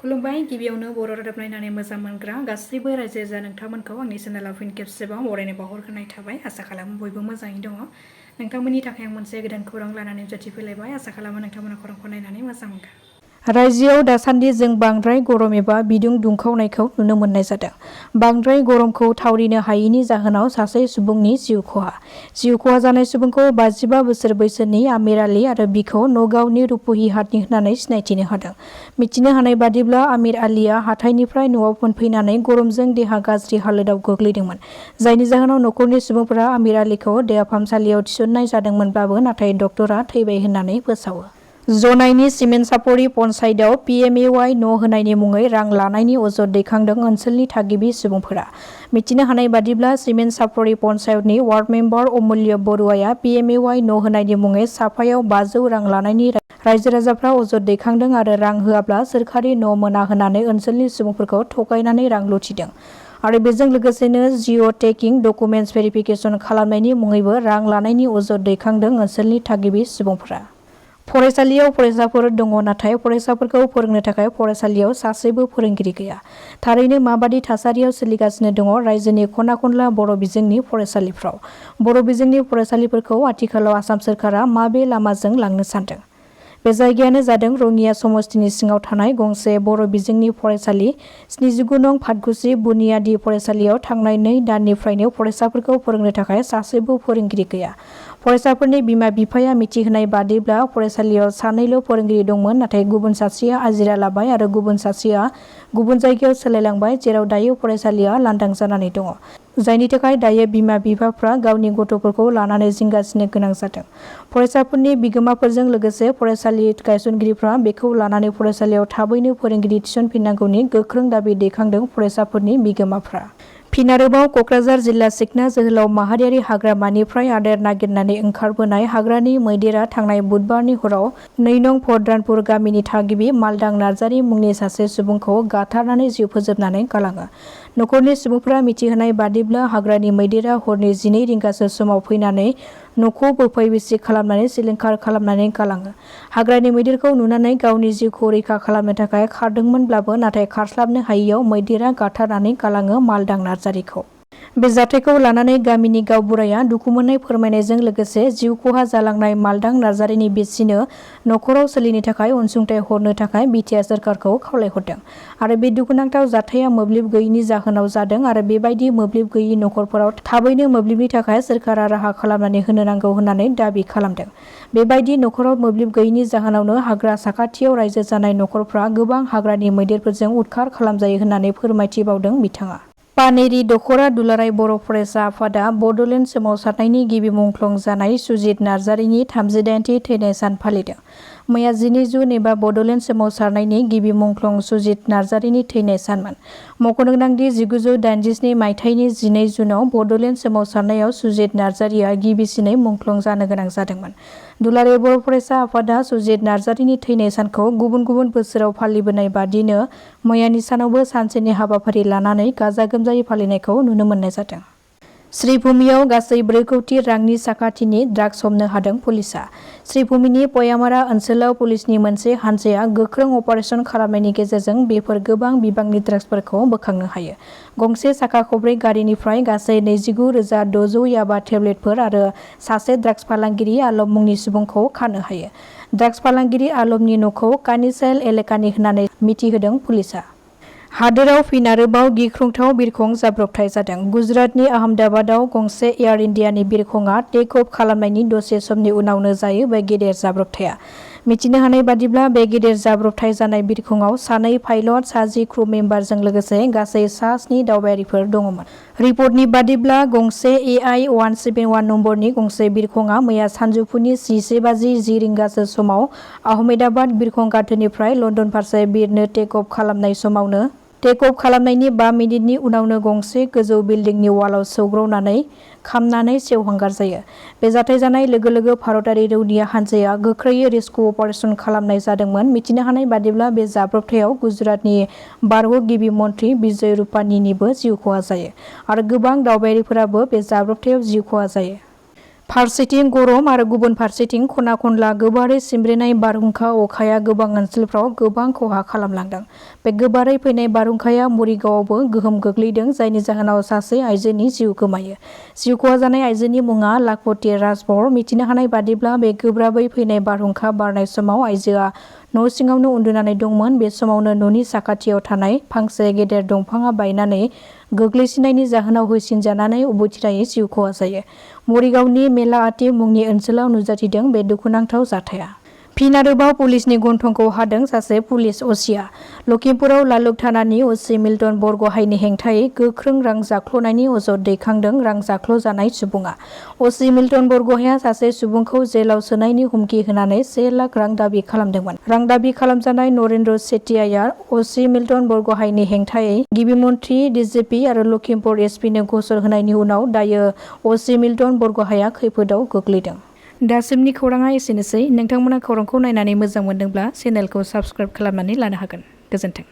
खुलुमबाय गिबियावनो बर' रादाब नायनानै मोजां मोनग्रा गासैबो रायजो राजा नोंथांमोनखौ आंनि चेनेलाव फिन खेबसेबाव बरायनाय बावहरग्रोनाय थाबाय। आसा खालामो बयबो मोजाङै दङ। नोंथांमोननि थाखाय आं मोनसे गोदान खौरां लानानै नुजाथिफैलायबाय। आसा खालामो नोंथांमोना खौरांखौ नायनानै मोजां मोनगोन। रायजोआव दासान्दि जों बांद्राय गरम एबा बिदुं दुंखावनायखौ नुनो मोननाय जादों। बांद्राय गरमखौ थावरिनो हायैनि जाहोनाव सासे सुबुंनि जिउ खहा जानाय सुबुंखौ 55 बोसोर बैसोनि आमिर आली आरो बिखौ नगावनि रुपुहिहाटनि होननानै सिनायथिनो हादों। मिथिनो हानाय बादिब्ला आमिर आलीया हाथाइनिफ्राय न'आव मोनफैनानै गरमजों देहा गाज्रि हालोदाव गोग्लैदोंमोन। जायनि जाहोनाव न'खरनि सुबुंफोरा आमिर आलीखौ देहा फाहामसालियाव थिसननाय जादोंमोनब्लाबो नाथाय डक्टरा थैबाय होननानै फोसावो। जनाइनि सिमेन्ट सापरि पन्चायतआव PMAY न' होनायनि मुङै रां लानायनि अजद दैखांदों ओनसोलनि थागिबि सुबुंफोरा। मिथिनो हानाय बादिब्ला सिमेन्ट सापरि पन्चायतनि वार्ड मेम्बार अमुल्य बरुवाया PMAY न' होनायनि मुङै साफायाव 500 रां लानायनि रायजो राजाफ्रा अजद दैखांदों आरो रां होआब्ला सोरखारि न' मोना होनानै ओनसोलनि सुबुंफोरखौ थगायनानै रां लुथिदों। आरो बेजों लोगोसेनो जिअ टेकिं डकुमेन्टस भेरिफिकेसन खालामनायनि मुङैबो रां लानायनि अजद दैखांदों ओनसोलनि थागिबि सुबुंफोरा। फरायसालियाव फरायसाफोर दङ नाथाय फरायसाफोरखौ फोरोंनो थाखाय फरायसालियाव सासेबो फोरोंगिरि गैया। थारैनो माबादि थासारियाव सोलिगासिनो दङ रायजोनि खना खनला बर' बिजोंनि फरायसालिफ्राव? बर' बिजोंनि फरायसालिफोरखौ आथिखालाव आसाम सोरखारा माबे लामाजों लांनो सानदों? बे जायगायानो जादों रङिया समस्तिनि सिङाव थानाय गंसे बर' बिजोंनि फरायसालि 79 नं फातकुसि बुनियादी फरायसालियाव थांनाय 2 दाननिफ्रायनो फरायसाफोरखौ फोरोंनो थाखाय सासेबो फोरोंगिरि गैया। फरायसाफोरनि बिमा बिफाया मिथिहोनाय बादिब्ला फरायसालियाव सानैल' फोरोंगिरि दंमोन नाथाय गुबुन सासेया आजिरा लाबाय आरो गुबुन सासेया गुबुन जायगायाव सोलायलांबाय जेराव दायो फरायसालिया लांदां जानानै दङ। जायनि थाखाय दायो बिमा बिफाफ्रा गावनि गथ'फोरखौ लानानै जिंगासिनो गोनां जादों। फरायसाफोरनि बिगोमाफोरजों लोगोसे फरायसालि गायसनगिरिफ्रा बेखौ लानानै फरायसालियाव थाबैनो फोरोंगिरि थिसनफिननांगौनि गोख्रों दाबि दैखांदों फरायसाफोरनि बिगोमाफ्रा। फिन आरोबाव कक्राझार जिल्ला सिखना जोहोलाव माहारियारि हाग्रामानिफ्राय आदार नागिरनानै ओंखारबोनाय हाग्रानि मैदेरा थांनाय बुधबारनि हराव 2 नं भद्रानपुर गामिनि थागिबि मालदां नार्जारि मुंनि सासे सुबुंखौ गाथारनानै जिउ फोजोबनानै गालाङो। न'खरनि सुबुंफोरा मिथिहोनाय बादिब्ला हाग्रानि मैदेरा हरनि 12 रिंगासो समाव फैनानै न'खौ बोफै बिसि खालामनानै सिलिंखार खालामनानै गालाङो। हाग्रानि मैदेरखौ नुनानै गावनि जिउखौ रैखा खालामनो थाखाय खारदोंमोनब्लाबो नाथाय खारस्लाबनो हायैयाव मैदेरा गाथारनानै गालाङो मालदां नार्जारिखौ। बे जाथायखौ लानानै गामिनि गावबुराया दुखु मोननाय फोरमायनायजों लोगोसे जिउ खहा जालांनाय मालदां नार्जारिनि बिसिनो न'खराव सोलिनो थाखाय अनसुंथाइ हरनो थाखाय बिटिआर सोरखारखौ खावलायहरदों। आरो बे दुखुनांथाव जाथाया मोब्लिब गैयैनि जाहोनाव जादों आरो बेबायदि मोब्लिब गैयि न'खरफोराव थाबैनो मोब्लिबनि थाखाय सोरखारा राहा खालामनानै होनो नांगौ होननानै दाबि खालामदों। बेबायदि न'खराव मोब्लिब गैयैनि जाहोनावनो हाग्रा साखाथियाव रायजो जानाय न'खरफ्रा गोबां हाग्रानि मैदेरफोरजों उदखार खालामजायो होननानै फोरमायथिबावदों बिथाङा। पानेरि दख'रा दुलाराय बर' फरायसा आफादा बड'लेण्ड सोमावसारनायनि गिबि मुंख्लं जानाय सुजित नार्जारिनि 38थि थैनाय सान फालिदों। मैया 12 जुन एबा बड'लेण्ड सोमावसारनायनि गिबि मुंख्लं सुजित नार्जारिनि थैनाय सानमोन। मख'नोगोनांदि 1987 मायथाइनि 12 जुनाव बड'लेण्ड सोमावसारनायाव सुजित नार्जारिया गिबिसिनै मुंख्लं जानो गोनां जादोंमोन। दुलाराय बर' फरायसा आफादा सुजित नार्जारिनि थैनाय सानखौ गुबुन गुबुन बोसोराव फालिबोनाय बादिनो मैयानि सानावबो सानसेनि हाबाफारि लानानै गाजा गोमजायै फालिनायखौ नुनो मोननाय जादों। श्रीभूमियाव गासै 4 कौटि रांनि साखाथिनि ड्राग्स हमनो हादों पुलिसआ। श्रीभूमिनि पयामारा ओनसोलाव पुलिसनि मोनसे हानजाया गोख्रों अपारेसन खालामनायनि गेजेरजों बेफोर गोबां बिबांनि ड्राग्सफोरखौ बोखांनो हायो। गंसे साखा खबब्रै गारिनिफ्राय गासै 29,600 याबा टेब्लेटफोर आरो सासे ड्राग्स फालांगिरि आलम मुंनि सुबुंखौ खानो हायो। ड्राग्स फालांगिरि आलमनि न'खौ कानिसाइल एलेकानि होननानै मिथिहोदों पुलिसआ। हादोराव फिन आरोबाव गिख्रंथाव बिरखं जाब्रबथाय जादों। गुजरातनि आहमदाबादाव गंसे एयार इन्डियानि बिरखंआ टेक अफ खालामनायनि दसे समनि उनावनो जायो बे गेदेर जाब्रबथाया। मिथिनो हानाय बादिब्ला बे गेदेर जाब्रबथाय जानाय बिरखंआव 2 पाइलट, 60 क्रू मेम्बारजों लोगोसे गासै 7 दावबायारिफोर दङमोन। रिपर्टनि बादिब्ला गंसे AI-171 नम्बरनि गंसे बिरखंआ मैया सानजौफुनि 11:10 रिंगासो समाव आहमेदाबाद बिरखं गाथोननिफ्राय लन्दन फारसे बिरनो टेक अफ खालामनाय समावनो टेक अफ खालामनायनि 5 मिनिटनि उनावनो गंसे गोजौ बिल्डिंनि वालाव सौग्रावनानै खामनानै सेवहांगार जायो। बे जाथाय जानाय लोगो लोगो भारतारि रौनिया हानजाया गोख्रैयै रेस्किउ अपारेसन खालामनाय जादोंमोन। मिथिनो हानाय बादिब्ला बे जाब्रबथायाव गुजरातनि बारग' गिबि मन्थ्रि बिजय रुपानीनिबो जिउ खहा जायो आरो गोबां दावबायारिफोराबो बे जाब्रबथायाव जिउ खहा जायो। फारसेथिं गरम आरो गुबुन फारसेथिं खना खनला गोबारै सिमब्रेनाय बारहुंखा अखाया गोबां ओनसोलफ्राव गोबां खहा खालामलांदों। बे गोबारै फैनाय बारहुंखाया मरिगावआवबो गोहोम गोग्लैदों, जायनि जाहोनाव सासे आइजोनि जिउ गोमायो। जिउ खहा जानाय आइजोनि मुङा लाखपति राजबर। मिथिनो हानाय बादिब्ला बे गोब्राबै फैनाय बारहुंखा बारनाय समाव आइजोआ न' सिङावनो उन्दुनानै दंमोन। बे समावनो न'नि साखाथियाव थानाय फांसे गेदेर दंफाङा बायनानै गोग्लैसिननायनि जाहोनाव होसिनजानानै अबथिरायै जिउ खहा जायो। मरिगावनि मेलाआटि मुंनि ओनसोलाव नुजाथिदों बे दुखुनांथाव जाथाया। फिन आरोबाव पुलिसनि गन्थंखौ हादों सासे पुलिस असिया। लखिमपुराव लालुक थानानि असि मिल्टन बरगहायनि हेंथायै गोख्रों रां जाख्ल'नायनि अजद दैखांदों रां जाख्ल'जानाय सुबुङा। असि मिल्टन बरगहाया सासे सुबुंखौ जेलाव सोनायनि हुमखि होनानै 1 लाख रां दाबि खालामदोंमोन। रां दाबि खालामजानाय नरेन्द्र सेटियाया असि मिल्टन बरगहायनि हेंथायै गिबि मन्थ्रि, डिजिपि आरो लखिमपुर एसपिनो गसर होनायनि उनाव दायो असि मिल्टन बरगहाया खैफोदाव गोग्लैदों। दासिमनि खौराङा एसेनोसै। नोंथांमोना खौरांखौ नायनानै मोजां मोनदोंब्ला चेनेलखौ साबस्क्राइब खालामनानै लानो हागोन। गोजोन्थों।